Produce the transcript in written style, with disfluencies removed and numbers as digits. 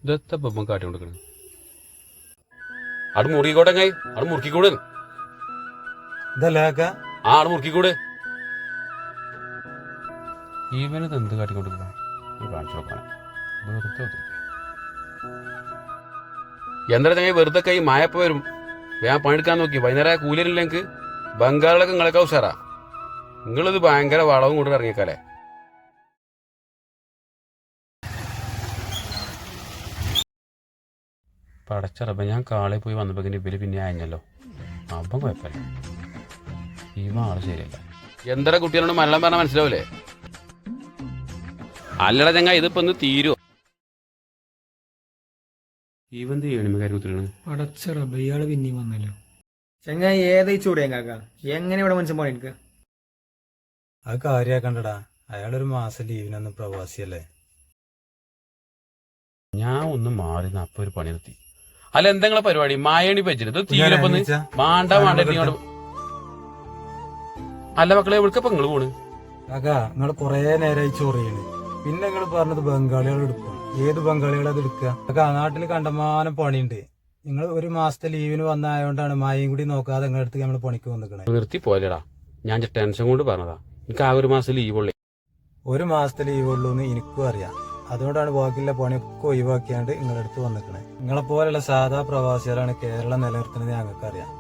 ഇതെത്തപ്പം കാട്ടി കൊടുക്കണം. അവിടെ മുറുകിക്കോട്ടെ കൈ, അവിടെ മുറുക്കിക്കൂടെ. ഇതല്ലേ ആ അവിടെ മുറുക്കിക്കൂടെ. ഇവനത് എന്ത് കാട്ടിക്കൊണ്ടിരിക്കണം കാണിച്ചു നോക്കാനാ. എന്താ ചങ്ങായി വെറുതെ കൈ മായപ്പ വരും. ഞാൻ പണിയെടുക്കാൻ നോക്കി വൈകുന്നേരം കൂലിയില്ലെങ്കിൽ ബംഗാളിലൊക്കെ നിങ്ങളൊക്കെ ഉഷാറാ. നിങ്ങളിത് ഭയങ്കര വളവും കൊണ്ട് ഇറങ്ങിക്കാലേ. പടച്ചറപ്പ ഞാൻ കാളെ പോയി വന്നപ്പോ ഇവര് പിന്നെ അയഞ്ഞല്ലോ. അപ്പം കുഴപ്പമില്ല, ഇവ ആള് ശരിയല്ല. എന്താ കുട്ടികളോട് മലയാളം പറഞ്ഞാൽ മനസ്സിലാവൂലേ? അല്ലട ചങ്ങ ഇതിപ്പോ ഒന്ന് തീരുവോ? ഇവന്ത് എണിമക്കാരി കുത്തിരിക്കണ്. പടച്ചറബ ഇയാള് പിന്നെയും വന്നല്ലോ. ചങ്ങായി ഏതയിച്ചൂടെ കാക്ക, എങ്ങനെ ഇവിടെ മനുഷ്യൻ പോണേ എനിക്ക്? അത് കാര്യാക്കണ്ടടാ, അയാളൊരു മാസം ലീവിനൊന്നും പ്രവാസിയല്ലേ. ഞാൻ ഒന്ന് മാറി അപ്പൊ ഒരു പണി നിർത്തി. അല്ല എന്തെങ്കിലും പരിപാടി മായണി വെച്ചിട്ട് തീരപ്പം മാണ്ട മാണ്ട. അല്ല മക്കളെ എവിടുക്കപ്പ നിങ്ങള് പോണ്? കാക്ക നിങ്ങള് കൊറേ നേരമായി ചൊറിയാണ്. പിന്നെ നിങ്ങൾ പറഞ്ഞത് ബംഗാളികൾ എടുക്കും. ഏത് ബംഗാളികൾ അത് എടുക്കുക? കാക്ക നാട്ടിൽ കണ്ടമാനം പണിയുണ്ട്. നിങ്ങൾ ഒരു മാസത്തെ ലീവിന് വന്നായോണ്ടാണ് മായയും കൂടി നോക്കാതെ നിങ്ങളുടെ അടുത്ത് നമ്മൾ പണിക്ക് വന്നിക്കണേ. നിർത്തി പോലെടാ, ഞാൻ ടെൻഷൻ കൊണ്ട് പറഞ്ഞതാ. എനിക്ക് ആ ഒരു മാസം ലീവ് ഉള്ളേ. ഒരു മാസത്തെ ലീവ് ഉള്ളൂ എന്ന് എനിക്കും അറിയാം. അതുകൊണ്ടാണ് ബാക്കിയുള്ള പണിയൊക്കെ ഒഴിവാക്കിയാണ്ട് നിങ്ങളുടെ അടുത്ത് വന്നിക്കണേ. നിങ്ങളെ പോലെയുള്ള സാധാ പ്രവാസികളാണ് കേരളം നിലനിർത്തുന്നത് ഞങ്ങൾക്കറിയാം.